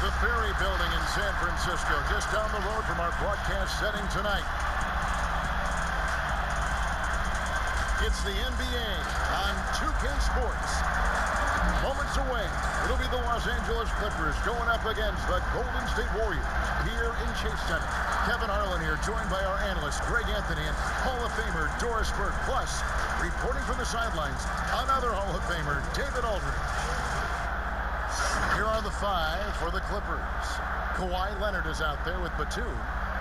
the Ferry Building in San Francisco, just down the road from our broadcast setting tonight. It's the NBA on 2K Sports. Moments away, it'll be the Los Angeles Clippers going up against the Golden State Warriors here in Chase Center. Kevin Harlan here, joined by our analyst, Greg Anthony, and Hall of Famer Doris Burke. Plus, reporting from the sidelines, another Hall of Famer, David Aldridge. Here are the five for the Clippers. Kawhi Leonard is out there with Batum.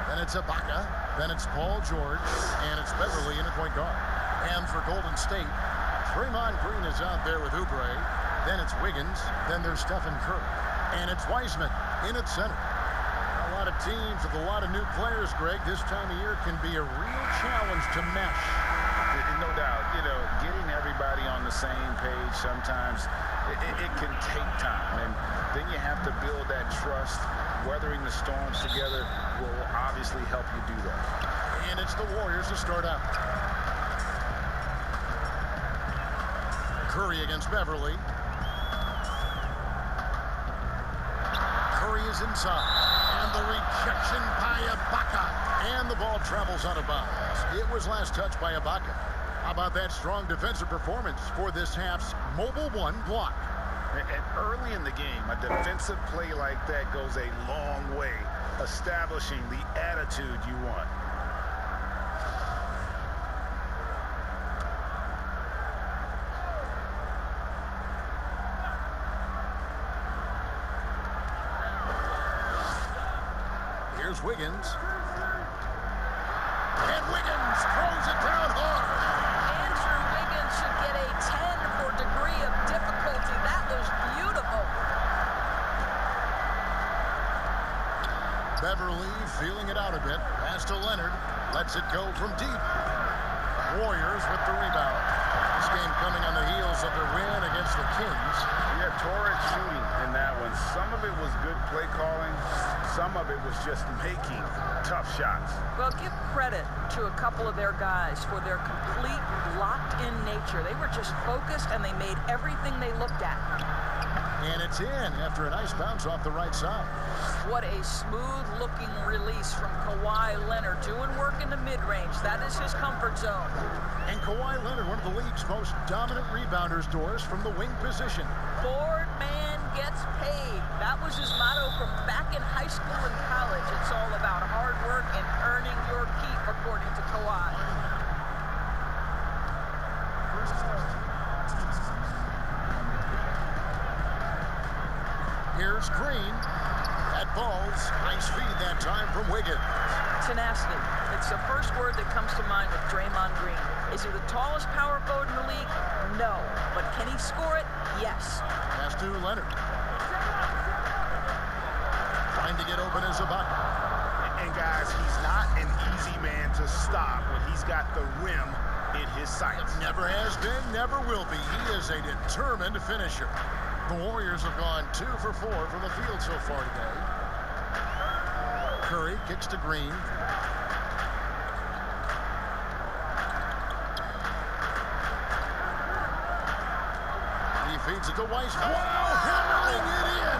Then it's Ibaka. Then it's Paul George. And it's Beverly in at point guard. And for Golden State, Draymond Green is out there with Oubre. Then it's Wiggins. Then there's Stephen Curry. And it's Wiseman in at center. A lot of teams with a lot of new players, Greg. This time of year can be a real challenge to mesh. No doubt. You know, getting everybody on the same page sometimes, it can take time. And then you have to build that trust. Weathering the storms together will obviously help you do that. And it's the Warriors to start out. Curry against Beverly. Curry is inside. And the rejection by Ibaka. And the ball travels out of bounds. It was last touched by Ibaka. How about that strong defensive performance for this half's Mobile One block? And early in the game, a defensive play like that goes a long way, establishing the attitude you want. Here's Wiggins. And Wiggins throws it down hard. Andrew Wiggins should get a 10 for degree of difficulty. That was beautiful. Beverly feeling it out a bit. Pass to Leonard. Lets it go from deep. Warriors with the rebound. This game coming on the heels of their win against the Kings. Yeah, torrid shooting in that one. Some of it was good play calling. Some of it was just making tough shots. Well, give credit to a couple of their guys for their complete locked-in nature. They were just focused, and they made everything they looked at. And it's in after a nice bounce off the right side. What a smooth-looking release from Kawhi Leonard, doing work in the mid-range. That is his comfort zone. And Kawhi Leonard, one of the league's most dominant rebounders, Doris, from the wing position. Board man gets paid. That was his motto from back in high school and college. It's all about hard work and earning your keep, according to Kawhi. Here's Green. That ball's nice feed that time from Wiggins. Tenacity. It's the first word that comes to mind with Draymond Green. Is he the tallest power forward in the league? No. But can he score it? Yes. Pass to Leonard. Trying to get open as Ibaka. And guys, he's not an easy man to stop when he's got the rim in his sights. Never has been, never will be. He is a determined finisher. The Warriors have gone 2 for 4 from the field so far today. Curry kicks to Green. He feeds it to Wiseman. Wow, hammering it in!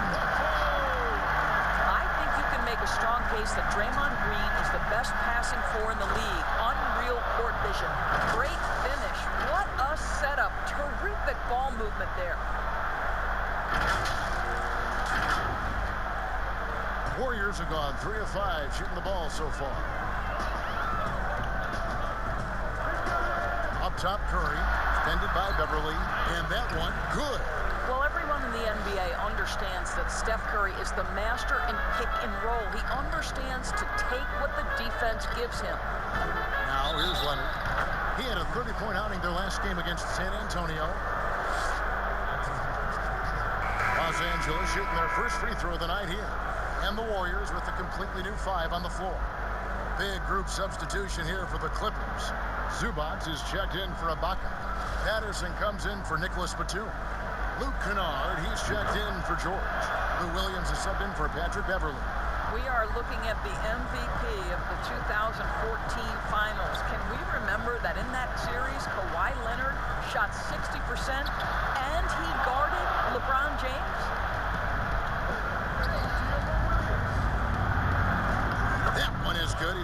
I think you can make a strong case that Draymond Green is the best passing four in the league. Unreal court vision. Great finish. What a setup. Terrific ball movement there. Warriors have gone 3 of 5 shooting the ball so far. Up top, Curry, extended by Beverly, and that one, good. Well, everyone in the NBA understands that Steph Curry is the master in pick and roll. He understands to take what the defense gives him. Now, here's Leonard. He had a 30-point outing their last game against San Antonio. Los Angeles shooting their first free throw of the night here. And the Warriors with a completely new 5 on the floor. Big group substitution here for the Clippers. Zubac is checked in for Ibaka. Patterson comes in for Nicholas Batum. Luke Kennard, he's checked in for George. Lou Williams is subbed in for Patrick Beverly. We are looking at the MVP of the 2014 Finals. Can we remember that in that series, Kawhi Leonard shot 60% and he guarded LeBron James?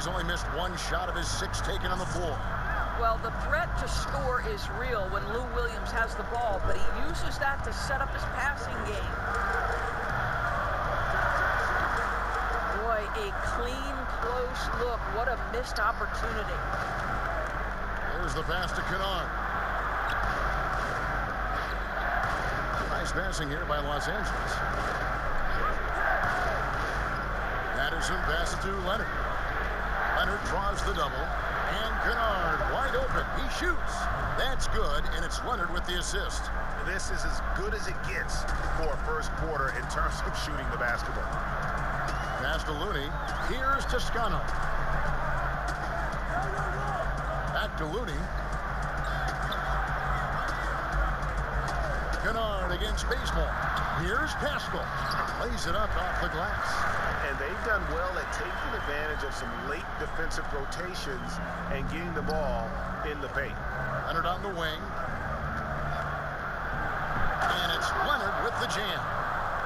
He's only missed one shot of his 6 taken on the floor. Well, the threat to score is real when Lou Williams has the ball, but he uses that to set up his passing game. Boy, a clean, close look. What a missed opportunity. There's the pass to Kennard. Nice passing here by Los Angeles. Anderson passes to Leonard. Leonard draws the double. And Kennard wide open. He shoots. That's good, and it's Leonard with the assist. This is as good as it gets for a first quarter in terms of shooting the basketball. Pass to Looney. Here's Toscano. Back to Looney. Kennard against Bazemore. Here's Pascal. Lays it up off the glass. And they've done well at taking advantage of some late defensive rotations and getting the ball in the paint. Leonard on the wing. And it's Leonard with the jam.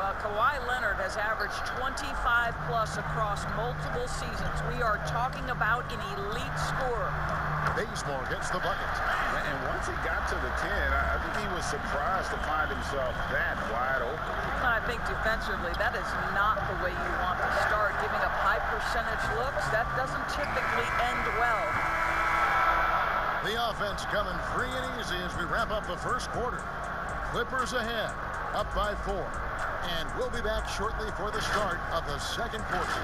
Well, Kawhi Leonard has averaged 25-plus across multiple seasons. We are talking about an elite scorer. Bazemore gets the bucket. And once he got to the 10, I think he was surprised to find himself that wide open. I think defensively, that is not the way you want to start. Giving up high percentage looks, that doesn't typically end well. The offense coming free and easy as we wrap up the first quarter. Clippers ahead, up by 4. And we'll be back shortly for the start of the second quarter.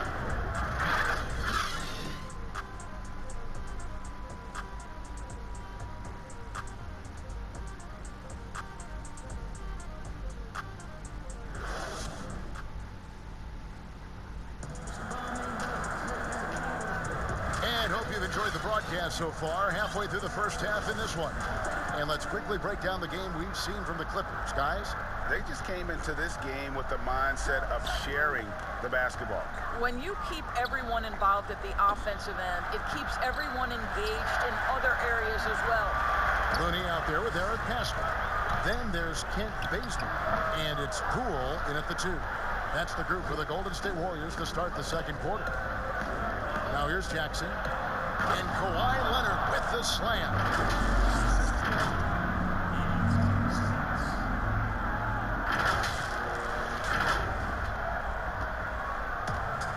So far, halfway through the first half in this one. And let's quickly break down the game we've seen from the Clippers. Guys? They just came into this game with the mindset of sharing the basketball. When you keep everyone involved at the offensive end, it keeps everyone engaged in other areas as well. Looney out there with Eric Pascal. Then there's Kent Bazemore. And it's Poole in at the 2. That's the group for the Golden State Warriors to start the second quarter. Now here's Jackson. And Kawhi Leonard with the slam.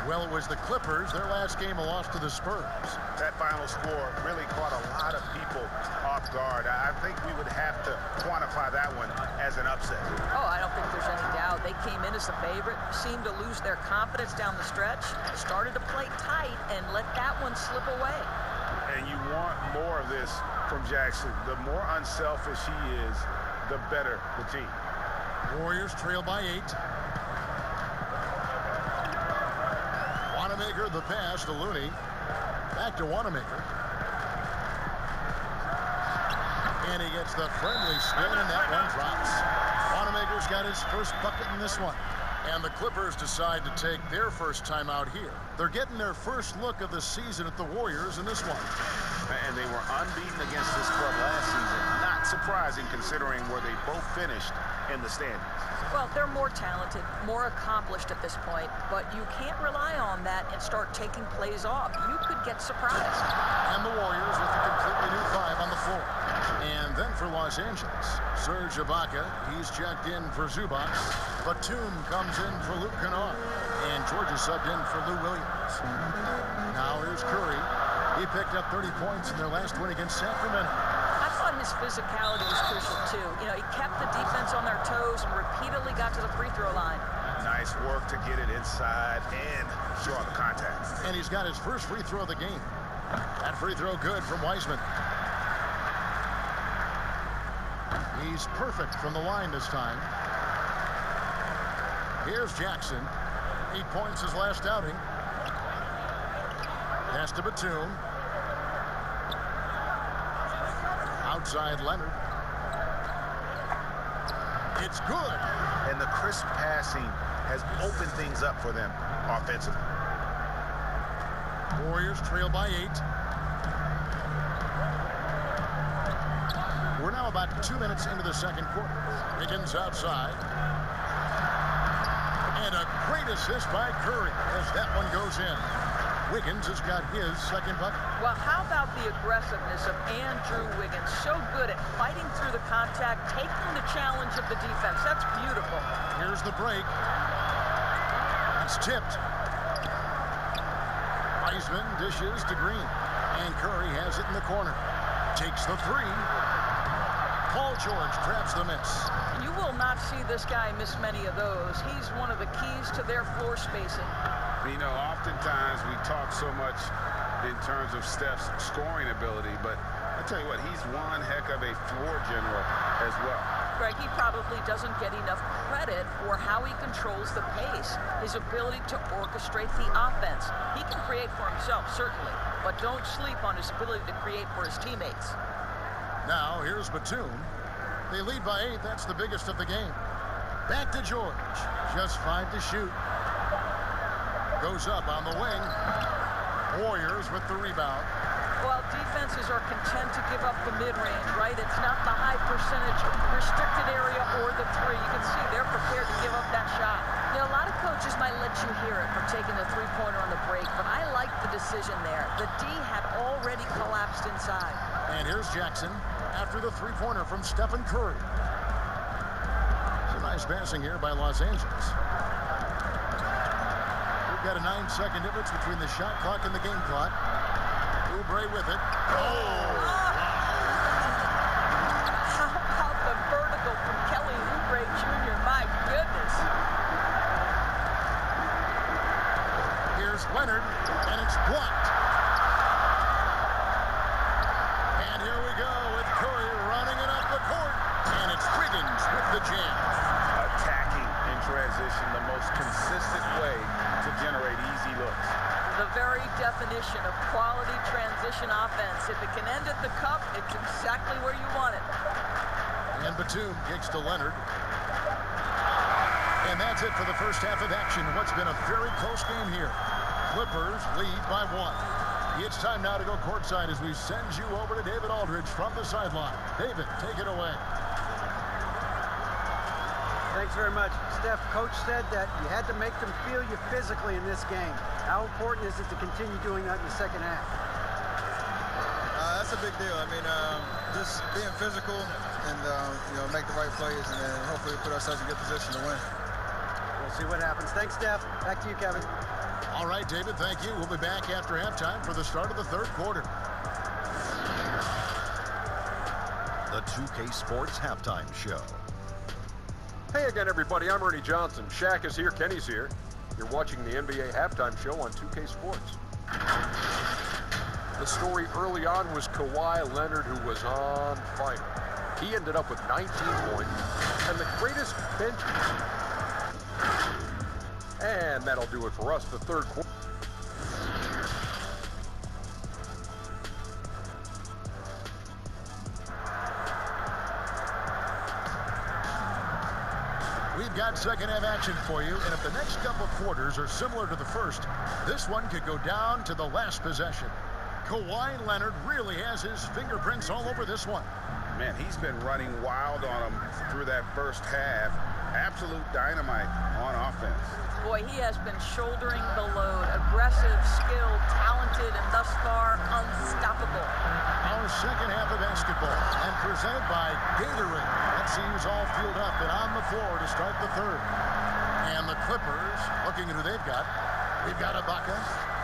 Well, it was the Clippers. Their last game a loss to the Spurs. That final score really caught a lot of people off guard. I think we would have to quantify that one as an upset. Oh, I don't think there's any doubt. They came in as the favorite, seemed to lose their confidence down the stretch, started to play tight, and let that one slip away. And you want more of this from Jackson. The more unselfish he is, the better the team. Warriors trail by 8. Wanamaker the pass to Looney. Back to Wanamaker. And he gets the friendly spin, and that one drops. Wanamaker's got his first bucket in this one. And the Clippers decide to take their first time out here. They're getting their first look of the season at the Warriors in this one. And they were unbeaten against this club last season. Not surprising considering where they both finished in the standings. Well, they're more talented, more accomplished at this point, but you can't rely on that and start taking plays off. You could get surprised. And the Warriors with a completely new 5 on the floor. And then for Los Angeles, Serge Ibaka, he's checked in for Zubac. Batum comes in for Luke Kennard. And Georgia subbed in for Lou Williams. Now here's Curry. He picked up 30 points in their last win against Sacramento. I thought his physicality was crucial, too. You know, he kept the defense on their toes and repeatedly got to the free throw line. Nice work to get it inside and draw the contact. And he's got his first free throw of the game. That free throw good from Wiseman. He's perfect from the line this time. Here's Jackson. 8 points his last outing. Pass to Batum. Outside Leonard. It's good. And the crisp passing has opened things up for them offensively. Warriors trail by 8. We're now about 2 minutes into the second quarter. Higgins outside. And a great assist by Curry as that one goes in. Wiggins has got his second bucket. Well, how about the aggressiveness of Andrew Wiggins? So good at fighting through the contact, taking the challenge of the defense. That's beautiful. Here's the break. It's tipped. Wiseman dishes to Green. And Curry has it in the corner. Takes the three. Paul George traps the miss. You will not see this guy miss many of those. He's one of the keys to their floor spacing. You know, oftentimes we talk so much in terms of Steph's scoring ability, but I tell you what, he's one heck of a floor general as well. Greg, he probably doesn't get enough credit for how he controls the pace, his ability to orchestrate the offense. He can create for himself, certainly, but don't sleep on his ability to create for his teammates. Now, here's Batum. They lead by 8. That's the biggest of the game. Back to George. Just 5 to shoot. Goes up on the wing. Warriors with the rebound. Well, defenses are content to give up the mid-range, right? It's not the high percentage restricted area or the three. You can see they're prepared to give up that shot. You know, a lot of coaches might let you hear it for taking the three-pointer on the break, but I like the decision there. The D had already collapsed inside. And here's Jackson after the three-pointer from Stephen Curry. Some nice passing here by Los Angeles. We've got a 9-second difference between the shot clock and the game clock. Oubre with it. Oh! How about the vertical from Kelly Oubre Jr.? My goodness. Here's Leonard, and it's blocked. And here we go with Curry running it up the court. And it's Wiggins with the jam. Attacking in transition, the most consistent way to generate easy looks. The very definition of quality transition offense. If it can end at the cup, it's exactly where you want it. And Batum kicks to Leonard. And that's it for the first half of action. What's been a very close game here. Clippers lead by 1. It's time now to go courtside as we send you over to David Aldridge from the sideline. David, take it away. Thanks very much. Steph, coach said that you had to make them feel you physically in this game. How important is it to continue doing that in the second half? That's a big deal. I mean, just being physical and, make the right plays and then hopefully put ourselves in good position to win. We'll see what happens. Thanks, Steph. Back to you, Kevin. All right, David, thank you. We'll be back after halftime for the start of the third quarter. The 2K Sports Halftime Show. Hey again, everybody. I'm Ernie Johnson. Shaq is here. Kenny's here. You're watching the NBA Halftime Show on 2K Sports. The story early on was Kawhi Leonard, who was on fire. He ended up with 19 points and the greatest bench. And that'll do it for us, the third quarter. We've got second half action for you, and if the next couple quarters are similar to the first, this one could go down to the last possession. Kawhi Leonard really has his fingerprints all over this one. Man, he's been running wild on him through that first half. Absolute dynamite on offense. Boy, he has been shouldering the load. Aggressive, skilled, talented, and thus far unstoppable. Our second half of basketball, and presented by Gatorade. Let's see who's all fueled up and on the floor to start the third. And the Clippers, looking at who they've got. We've got Ibaka,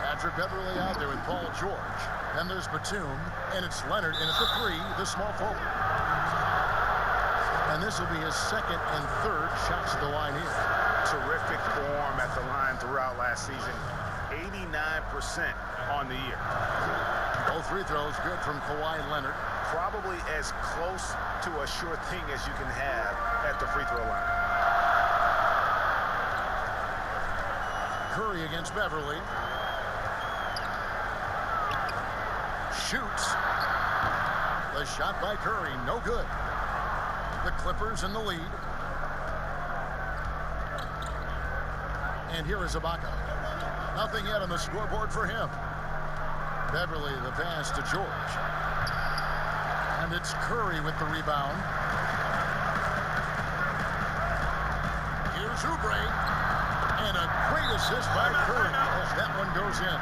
Patrick Beverly out there with Paul George. Then there's Batum, and it's Leonard, and at the three, the small forward. And this will be his second and third shots at the line here. Terrific form at the line throughout last season. 89% on the year. Both free throws good from Kawhi Leonard. Probably as close to a sure thing as you can have at the free throw line. Curry against Beverly. Shoots. The shot by Curry, no good. The Clippers in the lead. And here is Ibaka. Nothing yet on the scoreboard for him. Beverly, the pass to George. And it's Curry with the rebound. Here's Oubre. And a great assist by Curry as that one goes in.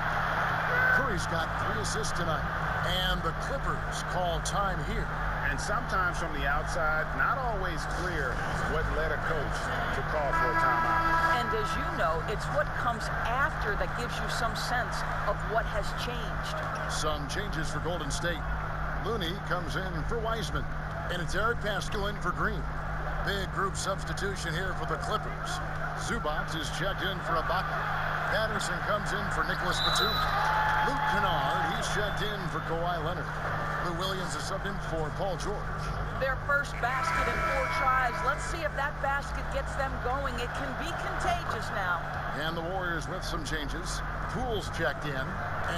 Curry's got 3 assists tonight. And the Clippers call time here. And sometimes from the outside, not always clear what led a coach to call for a timeout. And as you know, it's what comes after that gives you some sense of what has changed. Some changes for Golden State. Looney comes in for Wiseman. And it's Eric Paschal in for Green. Big group substitution here for the Clippers. Zubac is checked in for Ibaka. Patterson comes in for Nicholas Batum. Luke Kennard, he's checked in for Kawhi Leonard. Lou Williams is subbed in for Paul George. Their first basket in 4 tries. Let's see if that basket gets them going. It can be contagious now. And the Warriors with some changes. Poole's checked in,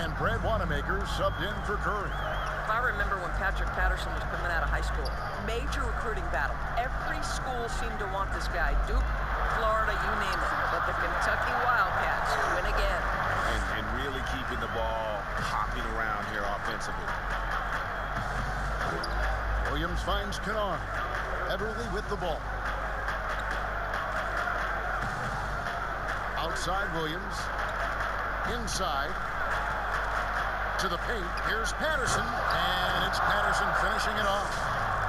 and Brad Wanamaker subbed in for Curry. I remember when Patrick Patterson was coming out of high school. Major recruiting battle. Every school seemed to want this guy. Duke, Florida, you name it. But the Kentucky Wildcats win again. And really keeping the ball hopping around here offensively. Williams finds Kennard. Everly with the ball. Outside Williams. Inside. To the paint. Here's Patterson. And it's Patterson finishing it off.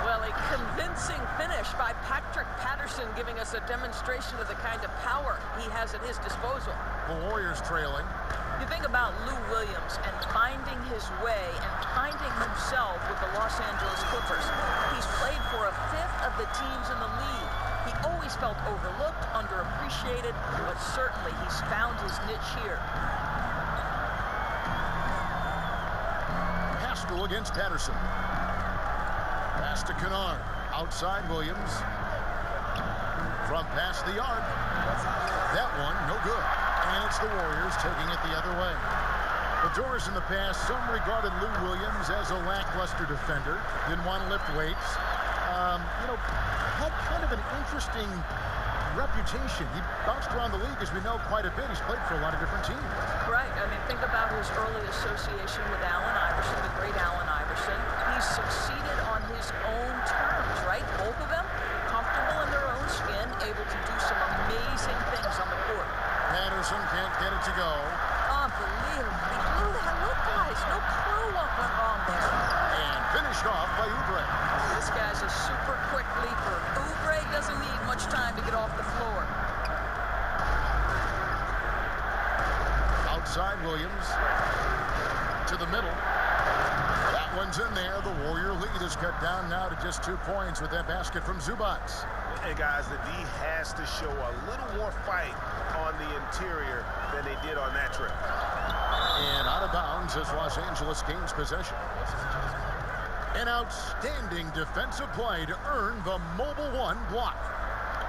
Well, a convincing finish by Patrick Patterson, giving us a demonstration of the kind of power he has at his disposal. The Warriors trailing. You think about Lou Williams and finding his way and finding himself with the Los Angeles Clippers. He's played for 1/5 of the teams in the league. He always felt overlooked, underappreciated, but certainly he's found his niche here. Paschal against Patterson. Pass to Kennard. Outside Williams. From past the arc. That one, no good. And it's the Warriors taking it the other way. The Doors in the past, some regarded Lou Williams as a lackluster defender. Didn't want to lift weights. Had kind of an interesting reputation. He bounced around the league, as we know, quite a bit. He's played for a lot of different teams. Right. I mean, think about his early association with Allen Iverson, the great Allen Iverson. He succeeded on his own terms, right? Both of them comfortable in their own skin, able to do some amazing things on the court. Patterson can't get it to go. Unbelievable. He blew that. Look, guys, no clue what went wrong there. And finished off by Oubre. This guy's a super quick leaper. Oubre doesn't need much time to get off the floor. Outside Williams. To the middle. That one's in there. The Warrior lead is cut down now to just 2 points with that basket from Zubac. Hey, guys, the D has to show a little more fight on the interior than they did on that trip. And out of bounds as Los Angeles gains possession. An outstanding defensive play to earn the Mobile One block.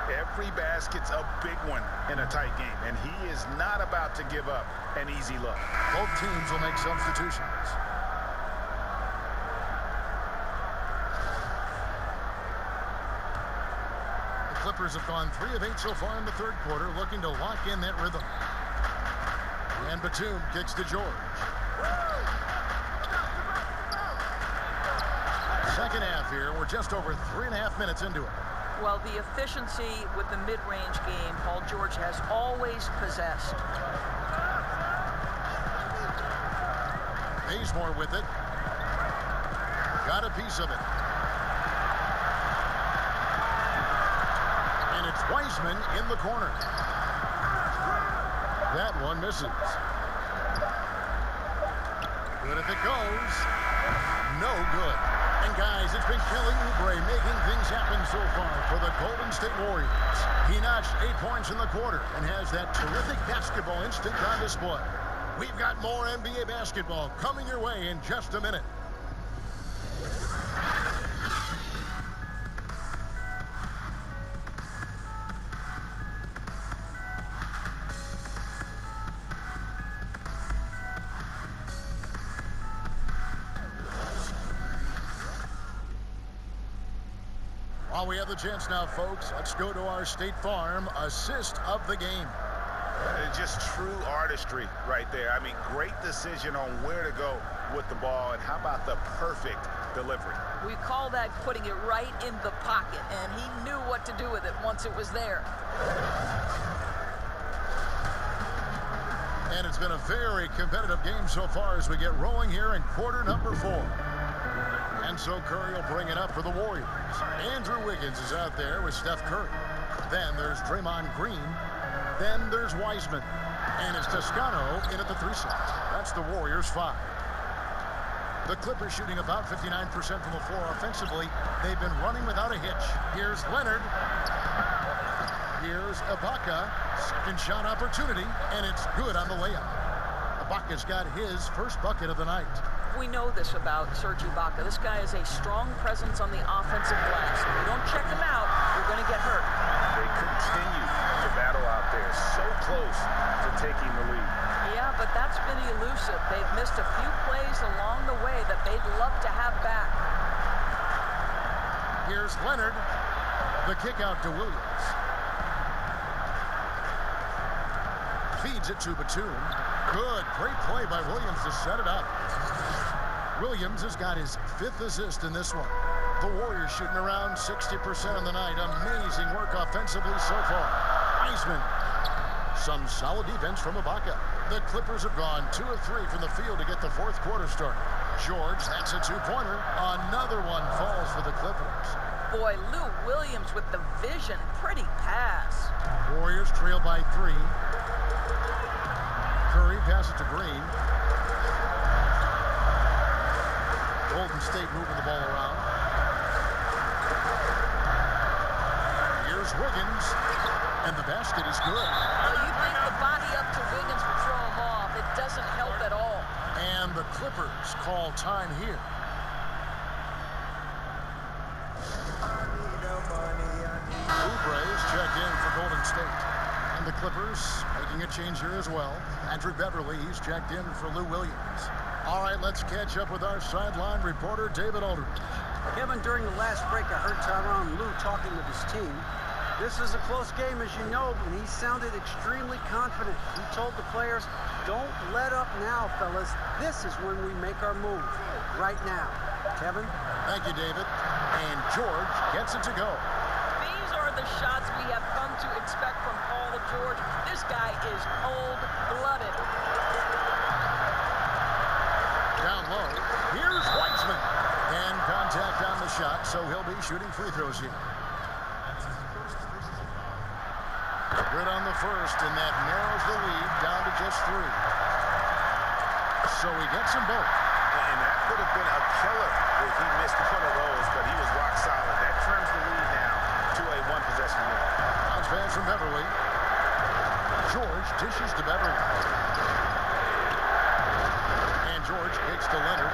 Every basket's a big one in a tight game, and he is not about to give up an easy look. Both teams will make substitutions. The Clippers have gone 3 of 8 so far in the third quarter, looking to lock in that rhythm. And Batum kicks to George. Second half here. We're just over 3.5 minutes into it. Well, the efficiency with the mid-range game, Paul George has always possessed. Bazemore with it. Got a piece of it. And it's Wiseman in the corner. That one misses. Good if it goes. No good. And guys, it's been Kelly Oubre making things happen so far for the Golden State Warriors. He notched 8 points in the quarter and has that terrific basketball instinct on display. We've got more NBA basketball coming your way in just a minute. While we have the chance now, folks, let's go to our State Farm assist of the game. Just true artistry right there. I mean, great decision on where to go with the ball, and how about the perfect delivery? We call that putting it right in the pocket, and he knew what to do with it once it was there. And And it's been a very competitive game so far as we get rolling here in quarter number 4. And so Curry will bring it up for the Warriors. Andrew Wiggins is out there with Steph Curry. Then there's Draymond Green. Then there's Wiseman. And it's Toscano in at the 3 slot. That's the Warriors 5. The Clippers shooting about 59% from the floor offensively. They've been running without a hitch. Here's Leonard. Here's Ibaka. Second shot opportunity, and it's good on the layup. Ibaka's got his first bucket of the night. We know this about Serge Ibaka. This guy is a strong presence on the offensive glass. If you don't check him out, you're going to get hurt. They continue to battle out there, so close to taking the lead. Yeah, but that's been elusive. They've missed a few plays along the way that they'd love to have back. Here's Leonard. The kick out to Williams. Feeds it to Batum. Good, great play by Williams to set it up. Williams has got his 5th assist in this one. The Warriors shooting around 60% on the night. Amazing work offensively so far. Wiseman. Some solid defense from Ibaka. The Clippers have gone 2 of 3 from the field to get the 4th quarter started. George, that's a 2-pointer. Another one falls for the Clippers. Boy, Lou Williams with the vision. Pretty pass. Warriors trail by 3. Curry passes to Green. Golden State moving the ball around. Here's Wiggins. And the basket is good. Well, you think the body up to Wiggins would throw him off. It doesn't help at all. And the Clippers call time here. Oubre's checked in for Golden State. And the Clippers making a change here as well. Andrew Beverly, he's checked in for Lou Williams. All right, let's catch up with our sideline reporter, David Aldridge. Kevin, during the last break, I heard Tyronn Lue talking with his team. This is a close game, as you know, and he sounded extremely confident. He told the players, don't let up now, fellas. This is when we make our move, right now. Kevin? Thank you, David. And George gets it to go. These are the shots we have come to expect from Paul George. This guy is cold-blooded. Down low. Here's Wiseman. And contact on the shot, so he'll be shooting free throws here. Good on the first, and that narrows the lead down to just 3. So he gets them both. And that could have been a killer if he missed one of those, but he was rock solid. That trims the lead now to a 1-possession lead. Bounce pass from Beverly. George dishes to Beverly. And George kicks to Leonard.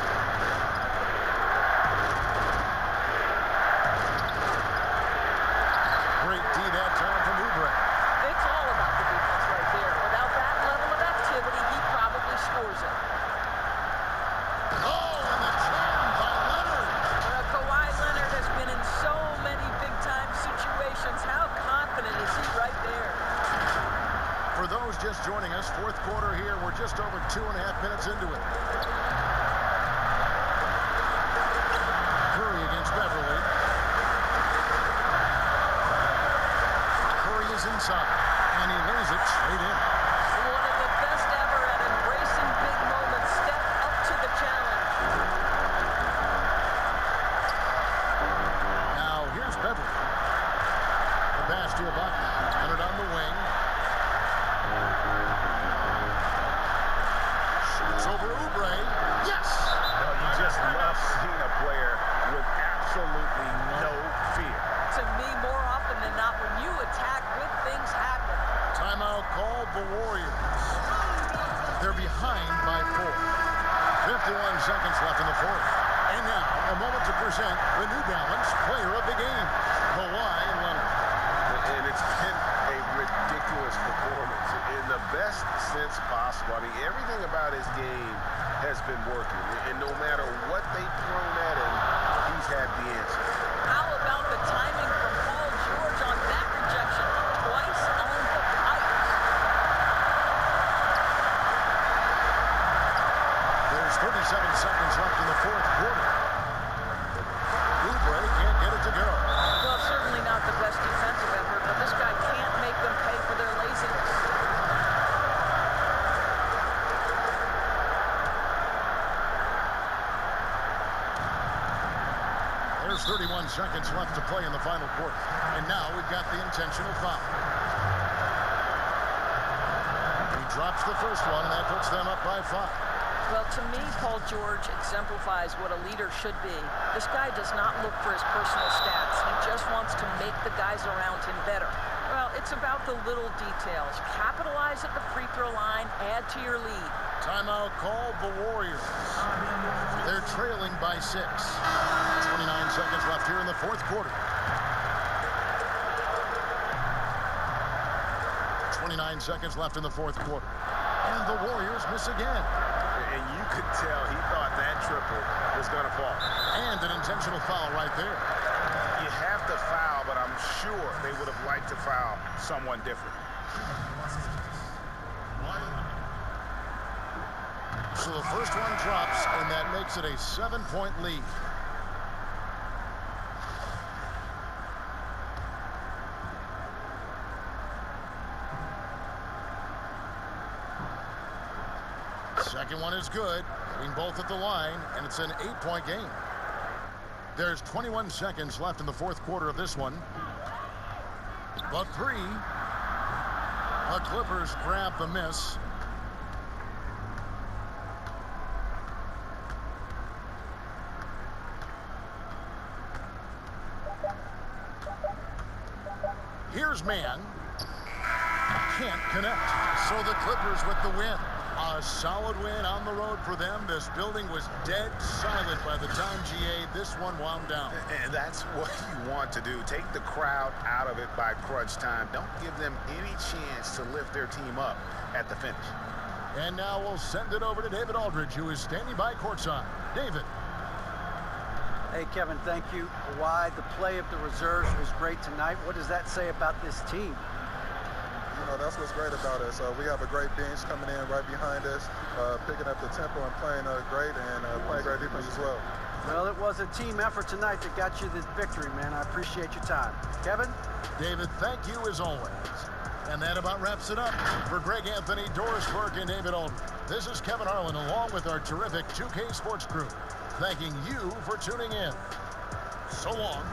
Great D that time from Oubre. It's all about the defense right there. Without that level of activity, he probably scores it. Oh, and the jam by Leonard. Kawhi Leonard has been in so many big-time situations. How confident is he right there? For those just joining us, 4th quarter here. We're just over 2.5 minutes into it. Curry against Beverly. Curry is inside, and he lays it straight in. One of the best ever at embracing big moments. Step up to the challenge. Now here's Beverly. The pass to Ibaka. Leonard on the wing. Shoots over Oubre. Yes! Well, you just love seeing a player with absolutely no fear. To me, more often than not, when you attack, good things happen. Timeout called the Warriors. They're behind by 4. 51 seconds left in the 4th. And now, a moment to present the New Balance player of the game, Kawhi Leonard. And it's been a ridiculous performance in the best sense possible. I mean, everything about his game has been working. And no matter what they've thrown at him, he's had the answer. How about the timing from Paul George on that rejection? Twice on the pipes. There's 37 seconds left in the 4th quarter. Oubre can't get it to go. Well, certainly not the best defensive effort, but this guy can't make them pay for their laziness. There's 31 seconds left to play in the final quarter. And now we've got the intentional foul. He drops the first one, and that puts them up by 5. Well, to me, Paul George exemplifies what a leader should be. This guy does not look for his personal stats. He just wants to make the guys around him better. Well, it's about the little details. Capitalize at the free throw line, add to your lead. Timeout called the Warriors. They're trailing by 6. 29 seconds left here in the fourth quarter. 29 seconds left in the fourth quarter. And the Warriors miss again. And you could tell he thought that triple was going to fall. And an intentional foul right there. You have to foul, but I'm sure they would have liked to foul someone different. So the first one drops, and that makes it a 7-point lead. Second one is good, hitting both at the line, and it's an 8-point game. There's 21 seconds left in the fourth quarter of this one. But 3. The Clippers grab the miss. Here's man. Can't connect. So the Clippers with the win. A solid win on the road for them. This building was dead silent by the time, GA, this one wound down. And that's what you want to do. Take the crowd out of it by crunch time. Don't give them any chance to lift their team up at the finish. And now we'll send it over to David Aldridge, who is standing by courtside. David. Hey, Kevin, thank you. Why the play of the reserves was great tonight. What does that say about this team? You know, that's what's great about us. We have a great bench coming in right behind us, picking up the tempo and playing great and playing great defense as well. Well, it was a team effort tonight that got you this victory, man. I appreciate your time. Kevin? David, thank you as always. And that about wraps it up. For Greg Anthony, Doris Burke, and David Aldridge, this is Kevin Harlan along with our terrific 2K Sports crew, thanking you for tuning in. So long.